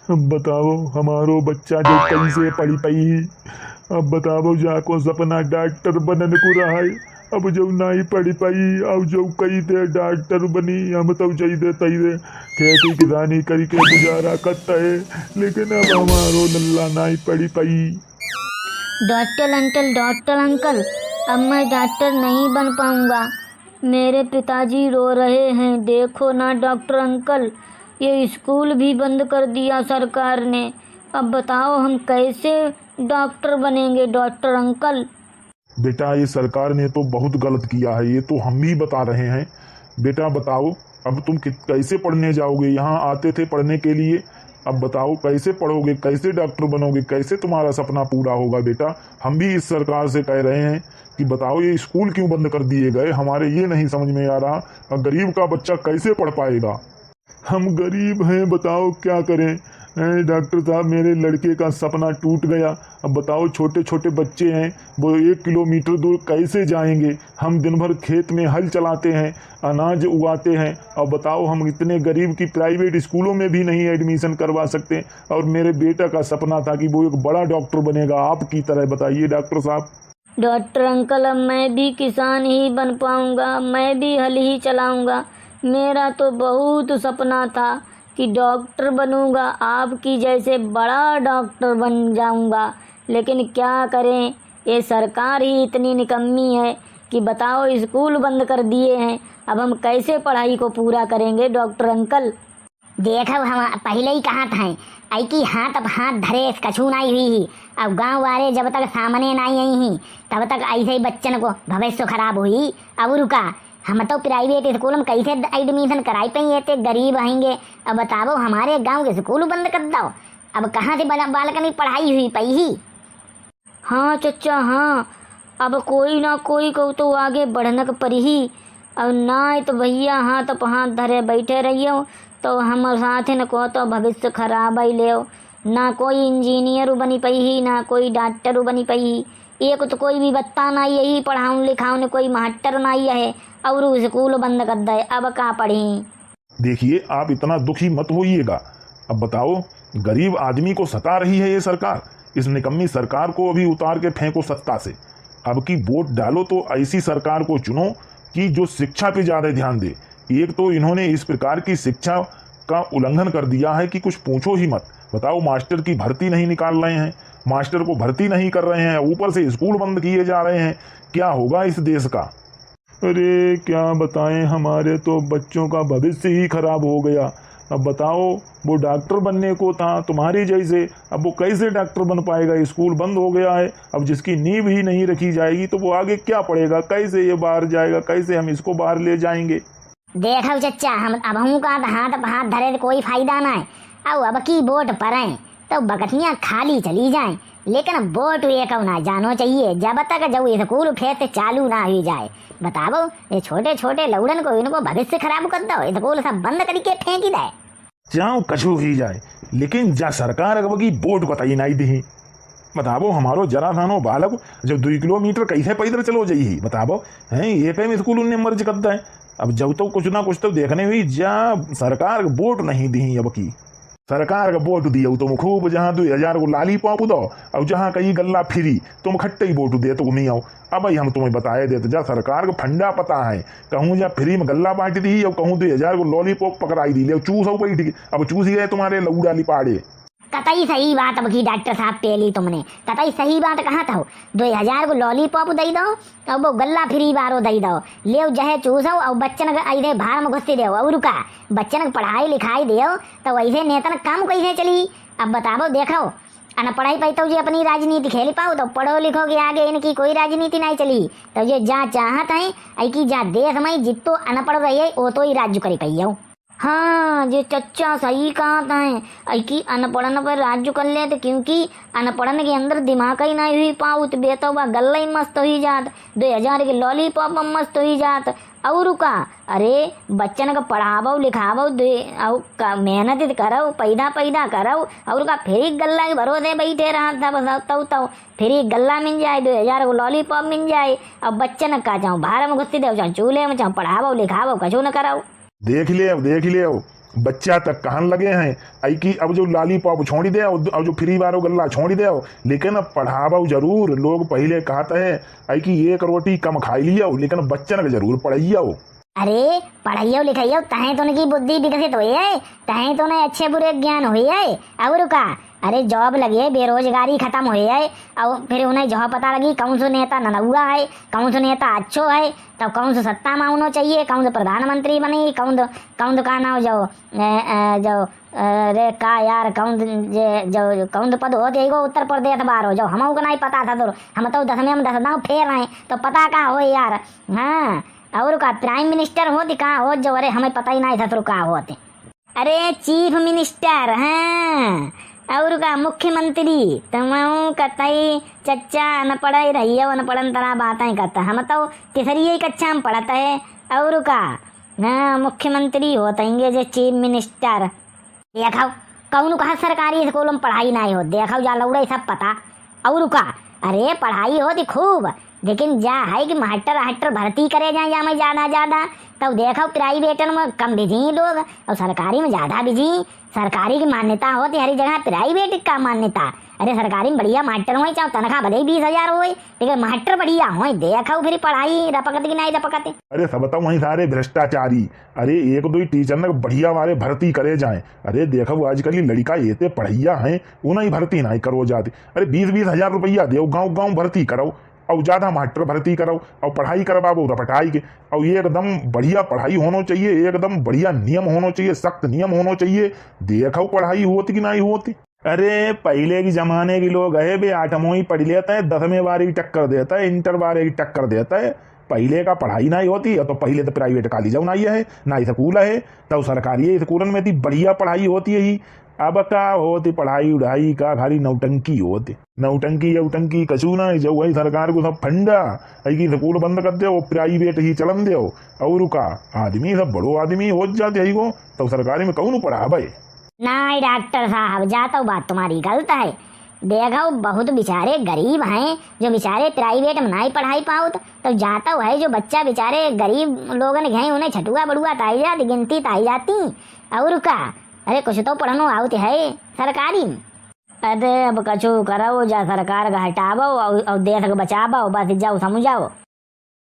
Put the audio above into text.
अब बताओ हमारो बच्चा जो कैसे पढ़ी पई। अब बताओ जाको सपना डॉक्टर बनन को रहा है। अब जो नहीं पढ़ी पाई अब जो कई दे डॉक्टर बनी हम तो चाहिए तई दे खेती किसानी करके गुजारा करता है। लेकिन अब हमारो नल्ला नहीं पढ़ी पाई। डॉक्टर अंकल, अब मैं डॉक्टर नहीं बन पाऊंगा। मेरे पिताजी रो रहे हैं, देखो ना डॉक्टर अंकल, ये स्कूल भी बंद कर दिया सरकार ने। अब बताओ हम कैसे डॉक्टर बनेंगे डॉक्टर अंकल। बेटा ये सरकार ने तो बहुत गलत किया है, ये तो हम भी बता रहे हैं। बेटा बताओ अब तुम कैसे पढ़ने जाओगे? यहाँ आते थे पढ़ने के लिए, अब बताओ कैसे पढ़ोगे, कैसे डॉक्टर बनोगे, कैसे तुम्हारा सपना पूरा होगा? बेटा हम भी इस सरकार से कह रहे हैं कि बताओ ये स्कूल क्यों बंद कर दिए गए, हमारे ये नहीं समझ में आ रहा। गरीब का बच्चा कैसे पढ़ पाएगा? हम गरीब हैं, बताओ क्या करें? डॉक्टर साहब मेरे लड़के का सपना टूट गया। अब बताओ छोटे छोटे बच्चे हैं, वो 1 किलोमीटर दूर कैसे जाएंगे? हम दिन भर खेत में हल चलाते हैं, अनाज उगाते हैं। अब बताओ हम इतने गरीब की प्राइवेट स्कूलों में भी नहीं एडमिशन करवा सकते। और मेरे बेटा का सपना था कि वो एक बड़ा डॉक्टर बनेगा आपकी तरह। बताइए डॉक्टर साहब। डॉक्टर अंकल, अब मैं भी किसान ही बन पाऊंगा, मैं भी हल ही चलाऊंगा। मेरा तो बहुत सपना था कि डॉक्टर बनूंगा, आपकी जैसे बड़ा डॉक्टर बन जाऊंगा। लेकिन क्या करें, ये सरकार ही इतनी निकम्मी है कि बताओ स्कूल बंद कर दिए हैं। अब हम कैसे पढ़ाई को पूरा करेंगे डॉक्टर अंकल। देखो हम पहले ही कहा था आई कि हाथ अब हाथ धरे कछू नहीं हुई ही। अब गांव वाले जब तक सामने नहीं आई ही तब तक ऐसे ही बच्चन को भविष्य खराब हुई। अब रुका, हम तो प्राइवेट स्कूल में कैसे एडमिशन कराई पाएंगे, इतने गरीब आएंगे। अब बताओ हमारे गांव के स्कूल बंद कर दो, अब कहाँ से बालक की पढ़ाई हुई पाई ही। हाँ चचा हाँ, अब कोई ना कोई को तो आगे बढ़ना पड़ी ही। अब ना तो भैया हाथ तो हाथ धरे बैठे रहियो तो हम साथ न को तो भविष्य खराब ही ले। ना कोई इंजीनियर बनी पई ही, ना कोई डॉक्टर बनी पई ही। एक तो कोई भी बत्ता नहीं यही पढ़ाऊँ लिखाऊँ ने कोई मास्टर नहीं है और स्कूल बंद कर दे। अब का पढ़ी? देखिए आप इतना दुखी मत होइएगा। अब बताओ गरीब आदमी को सता रही है ये सरकार। इस निकम्मी सरकार को अभी उतार के फेंको सत्ता से। अब की वोट डालो तो ऐसी सरकार को चुनो कि जो शिक्षा पे ज़्यादा ध्यान दे। एक तो इन्होंने इस प्रकार की शिक्षा का उल्लंघन कर दिया है कि कुछ पूछो ही मत। बताओ मास्टर की भर्ती नहीं निकाल रहे हैं, मास्टर को भर्ती नहीं कर रहे हैं, ऊपर से स्कूल बंद किए जा रहे हैं। क्या होगा इस देश का? अरे क्या बताएं, हमारे तो बच्चों का भविष्य ही खराब हो गया। अब बताओ वो डॉक्टर बनने को था तुम्हारी जैसे, अब वो कैसे डॉक्टर बन पाएगा? स्कूल बंद हो गया है। अब जिसकी नींव ही नहीं रखी जाएगी तो वो आगे क्या पढ़ेगा? कैसे ये बाहर जाएगा? कैसे हम इसको बाहर ले जाएंगे? देखो चचा, हम अब हूँ का हाथ धरे तो कोई फायदा ना है। अब की वोट पड़े तो बकटियाँ खाली चली जाएं, लेकिन वोट एक ना जानो चाहिए जब तक जब स्कूल फिर चालू ना हो जाए। बताओ ये छोटे छोटे लौड़न को इनको भविष्य खराब कर दो, स्कूल सब बंद करके फेंक ही दे। जाओ कछु ही जाए, लेकिन जा सरकार अब की वोट बताई नहीं दी। बताबो हमारो जरा थानो बालक जब 2 किलोमीटर कैसे पैदल चलो जाइए? बताबो हैं ये पे स्कूल उन्हें मर्ज करता है। अब जब तो कुछ ना कुछ तो देखने हुई, जा सरकार वोट नहीं दी। अब की सरकार का वोट दिया तुम खूब, जहाँ 2000 को लाली पॉप दो और जहाँ कहीं गल्ला फ्री तुम खट्टे ही वोट दे तो नहीं आओ। अब भाई हम तुम्हें बताए देते, जा सरकार को फंडा पता है, कहूँ जा फ्री में गल्ला बांट दी और कहूँ 2000 को लॉलीपॉप पकड़ाई दी ले चूस हो बैठ। अब चूस गए तुम्हारे लौड़ा लिपाड़े। कतई सही बात अब की डॉक्टर साहब पेली तुमने, कतई सही बात कहा था। 2000 को लॉलीपॉप दे दो और वो गल्ला फ्री बारो दे दो, ले जहे चूसो और बच्चन के भार में घुसते दो और का बच्चन पढ़ाई लिखाई दो तो वैसे नेतन काम कैसे चली? अब बताओ देखो अनपढ़ाई पाई तो जी अपनी राजनीति खेल पाओ तो पढ़ो लिखोगे आगे इनकी कोई राजनीति नहीं चली। तो ये जा चाहत है ऐ की जा देश में जितो अनपढ़ रही वो तो ही राज्य करी पाई। हाँ ये चच्चा सही कहा था ऐ कि अनपढ़न पर राज्य कर ले, तो क्योंकि अनपढ़न के अंदर दिमाग ही नहीं हुई पाऊ तो बेतौबा गल्ला ही मस्त ही जात, 2000 के लॉलीपॉप में मस्त ही जात। और का अरे बच्चन का पढ़ावो लिखावो और मेहनत करो पैदा करो और का फिर गल्ला के भरोसे बैठे रहा था। बस तो फिर गल्ला मिल जाए, 2000 को लॉलीपॉप मिल जाए और बच्चन का चाहो बाहर में घुसती दे, चाहो चूल्हे में, चाहो पढ़ावो लिखावो कछु न कराओ। देख ले अब बच्चा तक कहन लगे हैं आई कि अब जो लॉलीपॉप छोड़ी दे अब जो फ्री वालो गल्ला छोड़ी दे, लेकिन अब पढ़ावो जरूर। लोग पहले कहते हैं आई कि एक रोटी कम खाई लियो, लेकिन बच्चन के जरूर पढ़ाइयो। अरे पढ़ाइयो लिखाइयो तहे तो उनकी बुद्धि विकसित हुई है, तहे तो उन्हें अच्छे बुरे ज्ञान हुई है। और का अरे जॉब लगी है, बेरोजगारी खत्म हुई है, और फिर उन्हें जो पता लगी कौन सो नेता ननौआ है, कौन सो नेता अच्छो है, तो कौन सो सत्ता में होना चाहिए, कौन सो प्रधानमंत्री बनी, कौन का नाम जो रे का यार कौन पद होते है उत्तर प्रदेश बार हो जो हमको को नहीं पता था, तो हम तो 10वें में 10 दांव फेर रहे तो पता का हो यार। हाँ और का प्राइम मिनिस्टर होती कहाँ हो जो, अरे हमें पता ही नहीं था तो कहाँ होते। अरे चीफ मिनिस्टर हैं और का मुख्यमंत्री तुम कतई चच्चा न पढ़ाई रही है न पढ़न तरह बातें करता, हम तो तीसरी ही कक्षा में पढ़ता है। और का हाँ मुख्यमंत्री होते जो चीफ मिनिस्टर। देखो कौन कहा सरकारी स्कूल में पढ़ाई नहीं हो, देखो जा लौड़े सब पता। और का अरे पढ़ाई होती खूब, लेकिन जा है कि मास्टर भर्ती करे जाए या में ज़्यादा तब देखो प्राइवेट में कम बिजी लोग और सरकारी में ज़्यादा बिजी। सरकारी की मान्यता होती हर जगह, प्राइवेट का मान्यता। अरे सरकारी में बढ़िया मास्टर हो चाहे तनख्वाह भले ही 20,000 हो, लेकिन मास्टर बढ़िया हो, देखो फिर पढ़ाई रपकत की नहीं रपकते। अरे सब बताओ वहीं सारे भ्रष्टाचारी। अरे एक दो टीचर ने बढ़िया वाले भर्ती करे जाए। अरे देखो आजकल लड़का ये थे पढ़ैया हैं उन्हें भर्ती नहीं करो जाते। अरे 20-20 हजार रुपया दो, गाँव भर्ती करो और ज़्यादा मास्टर भर्ती करो और पढ़ाई करवाओ रपटाई के। और ये एकदम बढ़िया पढ़ाई होना चाहिए, एकदम बढ़िया नियम होना चाहिए, सख्त नियम होना चाहिए। देखो पढ़ाई होती कि नहीं होती। अरे पहले के जमाने के लोग है बे 8वीं पढ़ लेता है, 10वें बार की टक्कर देता है, इंटर बार की टक्कर देता है। पहले का पढ़ाई नहीं होती, तो पहले तो प्राइवेट कॉलेज नहीं है ना स्कूल है, तो सरकारी स्कूल में थी बढ़िया पढ़ाई होती है। अब का होती पढ़ाई उढ़ाई का खाली नौटंकी होती, नौटंकी कछू ना जो वही सरकार को सब फंडा की स्कूल बंद कर दो, प्राइवेट ही चलन दो। और का आदमी सब बड़ो आदमी हो जाते है को, तो सरकारी में कौन पढ़ा भाई। नहीं डॉक्टर साहब जाता हूँ, बात तुम्हारी गलत है। देखो बहुत बेचारे गरीब हैं जो बेचारे प्राइवेट में नहीं पढ़ाई पाओ, तो जाता है जो बच्चा बेचारे गरीब लोगों ने गए उन्हें छठुआ बड़ुआ ताई जाती गिनती ताई जाती। और का अरे कुछ तो पढ़नो आउत है सरकारी। अरे अब कछु करो जा सरकार का हटावो और देश को बचावो, बस जाओ समझाओ।